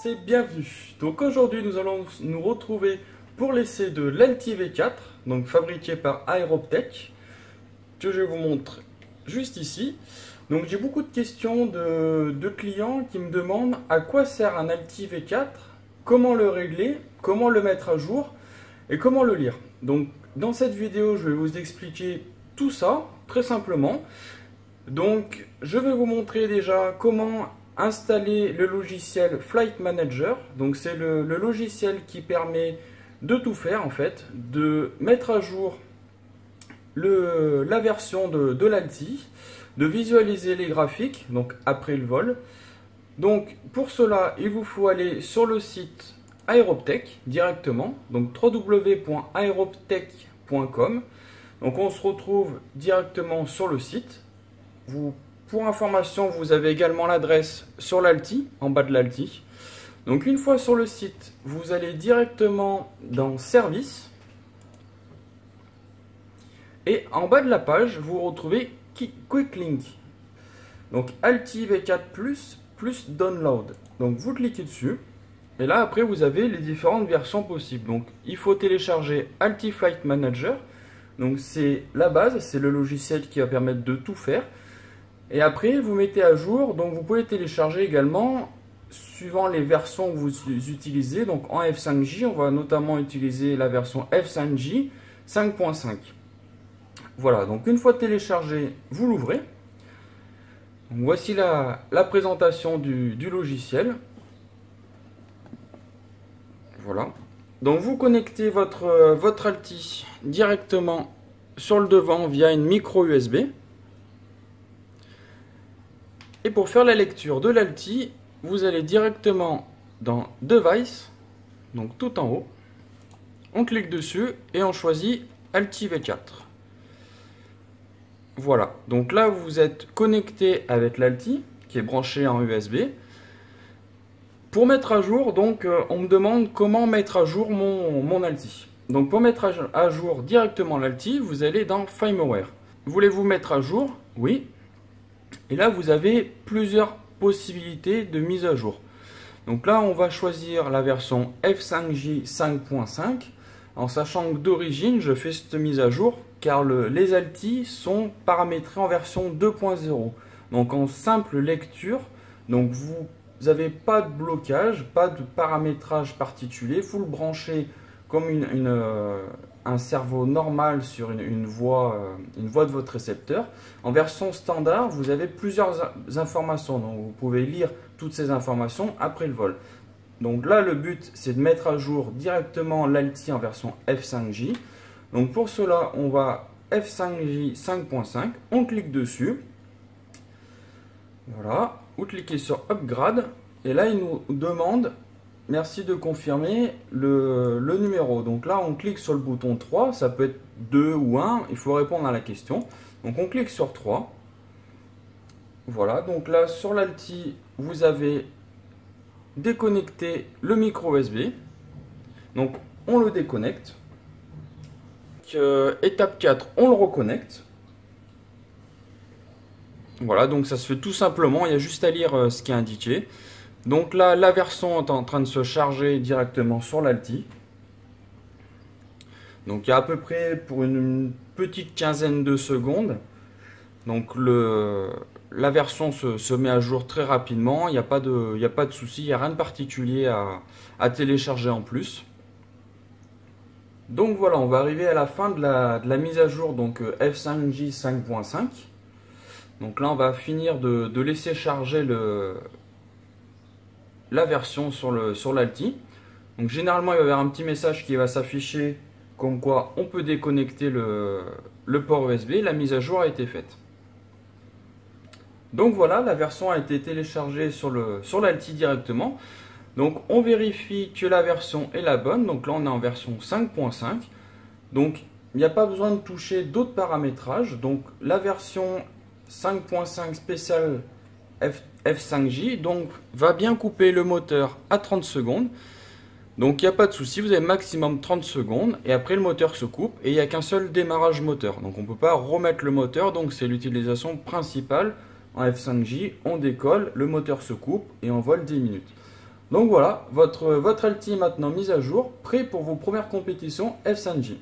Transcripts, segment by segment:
et bienvenue. Donc aujourd'hui nous allons nous retrouver pour l'essai de l'Alti V4, donc fabriqué par Aeroptech, que je vous montre juste ici. Donc j'ai beaucoup de questions de clients qui me demandent à quoi sert un Alti V4, comment le régler, comment le mettre à jour et comment le lire. Donc dans cette vidéo je vais vous expliquer tout ça très simplement. Donc je vais vous montrer déjà comment installer le logiciel Flight Manager. Donc c'est le logiciel qui permet de tout faire en fait, de mettre à jour la version de l'Alti, de visualiser les graphiques donc après le vol. Donc pour cela il vous faut aller sur le site Aeroptech directement, donc www.aeroptech.com. donc on se retrouve directement sur le site. Pour information, vous avez également l'adresse sur l'Alti, en bas de l'Alti. Donc une fois sur le site, vous allez directement dans Service. Et en bas de la page, vous retrouvez Quick Link. Donc Alti V4 plus Download. Donc vous cliquez dessus. Et là après, vous avez les différentes versions possibles. Donc il faut télécharger Alti Flight Manager. Donc c'est la base, c'est le logiciel qui va permettre de tout faire. Et après, vous mettez à jour, donc vous pouvez télécharger également, suivant les versions que vous utilisez. Donc en F5J, on va notamment utiliser la version F5J 5.5. Voilà, donc une fois téléchargé, vous l'ouvrez. Voici la présentation du logiciel. Voilà. Donc vous connectez votre Alti directement sur le devant via une micro USB. Et pour faire la lecture de l'Alti, vous allez directement dans Device, donc tout en haut. On clique dessus et on choisit Alti V4. Voilà, donc là vous êtes connecté avec l'Alti qui est branché en USB. Pour mettre à jour, donc on me demande comment mettre à jour mon Alti. Donc pour mettre à jour directement l'Alti, vous allez dans Firmware. Voulez-vous mettre à jour? Oui. Et là, vous avez plusieurs possibilités de mise à jour. Donc là, on va choisir la version F5J 5.5, en sachant que d'origine, je fais cette mise à jour, car les Alti sont paramétrés en version 2.0. Donc en simple lecture, donc vous n'avez pas de blocage, pas de paramétrage particulier, vous le branchez comme un cerveau normal sur une voie de votre récepteur. En version standard, vous avez plusieurs informations, donc vous pouvez lire toutes ces informations après le vol. Donc là, le but, c'est de mettre à jour directement l'Alti en version F5J. Donc pour cela, on va F5J 5.5, on clique dessus. Voilà, vous cliquez sur Upgrade, et là, il nous demande... Merci de confirmer le numéro. Donc là, on clique sur le bouton 3. Ça peut être 2 ou 1. Il faut répondre à la question. Donc on clique sur 3. Voilà. Donc là, sur l'Alti, vous avez déconnecté le micro USB. Donc on le déconnecte. Étape 4, on le reconnecte. Voilà. Donc ça se fait tout simplement. Il y a juste à lire ce qui est indiqué. Donc là, la version est en train de se charger directement sur l'Alti. Donc il y a à peu près pour une petite quinzaine de secondes. Donc la version se met à jour très rapidement. Il n'y a pas de souci, il n'y a rien de particulier à télécharger en plus. Donc voilà, on va arriver à la fin de la mise à jour donc F5J 5.5. Donc là, on va finir de laisser charger la version sur l'Alti. Donc généralement il va y avoir un petit message qui va s'afficher comme quoi on peut déconnecter le port USB, la mise à jour a été faite. Donc voilà, la version a été téléchargée sur l'Alti directement. Donc on vérifie que la version est la bonne, donc là on est en version 5.5. donc il n'y a pas besoin de toucher d'autres paramétrages. Donc la version 5.5 spéciale F5J donc va bien couper le moteur à 30 secondes. Donc il n'y a pas de souci, vous avez maximum 30 secondes et après le moteur se coupe et il n'y a qu'un seul démarrage moteur. Donc on ne peut pas remettre le moteur, donc c'est l'utilisation principale en F5J. On décolle, le moteur se coupe et on vole 10 minutes. Donc voilà, votre Alti est maintenant mise à jour, prêt pour vos premières compétitions F5J.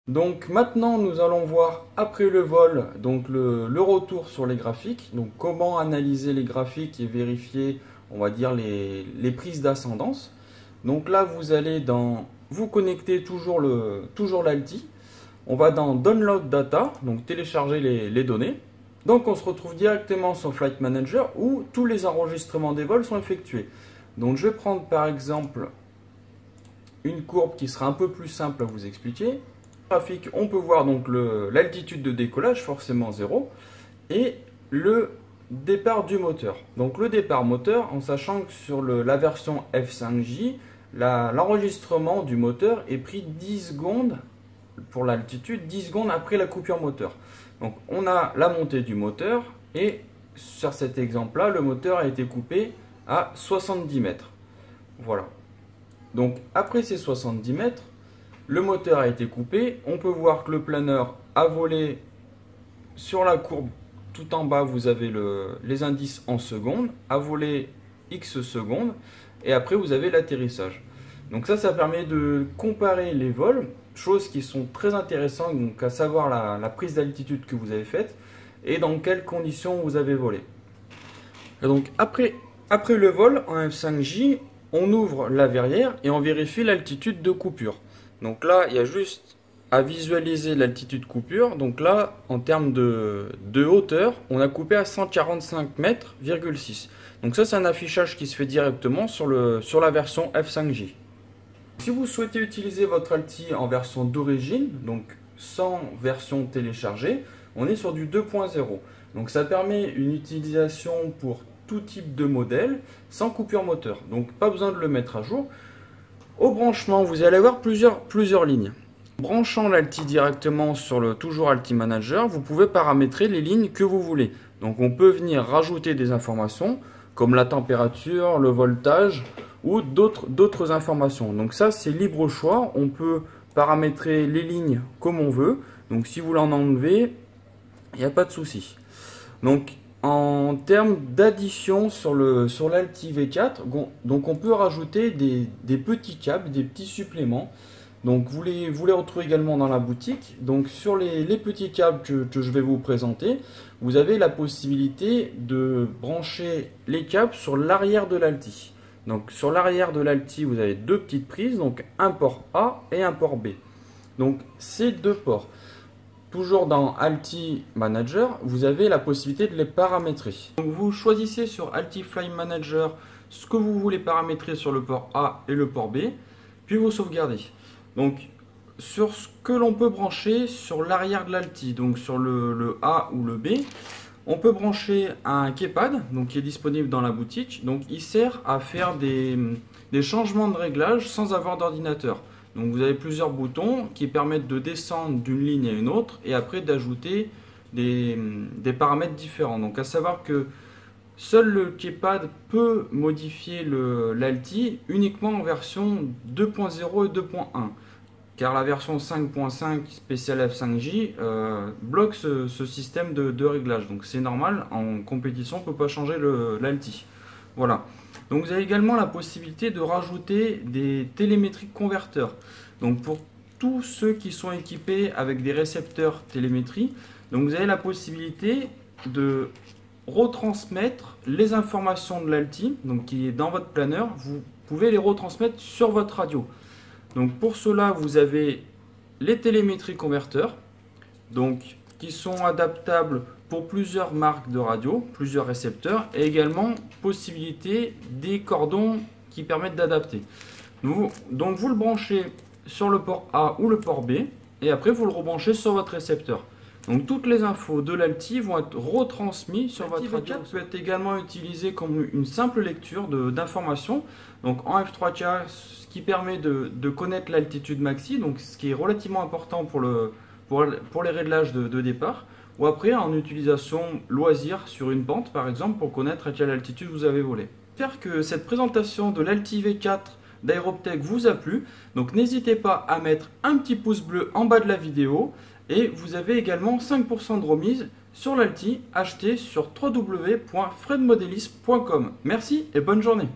Donc maintenant nous allons voir après le vol donc le retour sur les graphiques, donc comment analyser les graphiques et vérifier on va dire les prises d'ascendance. Donc là vous allez vous connectez toujours l'Alti, on va dans Download Data, donc télécharger les données. Donc on se retrouve directement sur Flight Manager où tous les enregistrements des vols sont effectués. Donc je vais prendre par exemple une courbe qui sera un peu plus simple à vous expliquer. Graphique, on peut voir donc l'altitude de décollage, forcément 0, et le départ du moteur. Donc le départ moteur, en sachant que sur la version F5J, l'enregistrement du moteur est pris 10 secondes pour l'altitude, 10 secondes après la coupure moteur. Donc on a la montée du moteur et sur cet exemple-là, le moteur a été coupé à 70 mètres. Voilà. Donc après ces 70 mètres, le moteur a été coupé. On peut voir que le planeur a volé sur la courbe. Tout en bas, vous avez les indices en secondes, a volé X secondes. Et après, vous avez l'atterrissage. Donc ça permet de comparer les vols, choses qui sont très intéressantes, donc à savoir la prise d'altitude que vous avez faite et dans quelles conditions vous avez volé. Et donc après le vol en F5J, on ouvre la verrière et on vérifie l'altitude de coupure. Donc là, il y a juste à visualiser l'altitude coupure. Donc là, en termes de hauteur, on a coupé à 145 mètres, 6. Donc ça, c'est un affichage qui se fait directement sur la version F5J. Si vous souhaitez utiliser votre Alti en version d'origine, donc sans version téléchargée, on est sur du 2.0. Donc ça permet une utilisation pour tout type de modèle sans coupure moteur. Donc pas besoin de le mettre à jour. Au branchement, vous allez avoir plusieurs lignes. Branchant l'Alti directement sur toujours Alti Manager, vous pouvez paramétrer les lignes que vous voulez. Donc on peut venir rajouter des informations comme la température, le voltage ou d'autres informations. Donc ça c'est libre choix, on peut paramétrer les lignes comme on veut. Donc si vous voulez en enlever, il n'y a pas de souci. Donc en termes d'addition sur l'Alti V4, donc on peut rajouter des petits câbles, des petits suppléments. Donc vous les retrouvez également dans la boutique. Donc sur les petits câbles que je vais vous présenter, vous avez la possibilité de brancher les câbles sur l'arrière de l'Alti. Donc sur l'arrière de l'Alti, vous avez deux petites prises, donc un port A et un port B. Donc ces deux ports, toujours dans Alti Manager, vous avez la possibilité de les paramétrer. Donc vous choisissez sur Alti Flight Manager ce que vous voulez paramétrer sur le port A et le port B, puis vous sauvegardez. Donc sur ce que l'on peut brancher sur l'arrière de l'Alti, donc sur le A ou le B, on peut brancher un keypad donc qui est disponible dans la boutique. Donc il sert à faire des changements de réglage sans avoir d'ordinateur. Donc vous avez plusieurs boutons qui permettent de descendre d'une ligne à une autre et après d'ajouter des paramètres différents. Donc à savoir que seul le keypad peut modifier l'Alti uniquement en version 2.0 et 2.1. Car la version 5.5 spéciale F5J bloque ce système de réglage. Donc c'est normal, en compétition on ne peut pas changer l'Alti. Voilà. Donc vous avez également la possibilité de rajouter des télémétriques converteurs. Donc pour tous ceux qui sont équipés avec des récepteurs télémétrie, donc vous avez la possibilité de retransmettre les informations de l'Alti, donc qui est dans votre planeur, vous pouvez les retransmettre sur votre radio. Donc pour cela, vous avez les télémétries converteurs, donc qui sont adaptables pour plusieurs marques de radio, plusieurs récepteurs, et également possibilité des cordons qui permettent d'adapter. Donc vous le branchez sur le port A ou le port B, et après vous le rebranchez sur votre récepteur. Donc toutes les infos de l'Alti vont être retransmises sur votre radio. Peut être également utilisé comme une simple lecture d'informations. Donc en F3K, ce qui permet de connaître l'altitude maxi, donc ce qui est relativement important pour les réglages de départ. Ou après en utilisation loisir sur une pente par exemple pour connaître à quelle altitude vous avez volé. J'espère que cette présentation de l'Alti V4 d'Aeroptech vous a plu. Donc n'hésitez pas à mettre un petit pouce bleu en bas de la vidéo. Et vous avez également 5% de remise sur l'Alti acheté sur www.fredmodelis.com. Merci et bonne journée.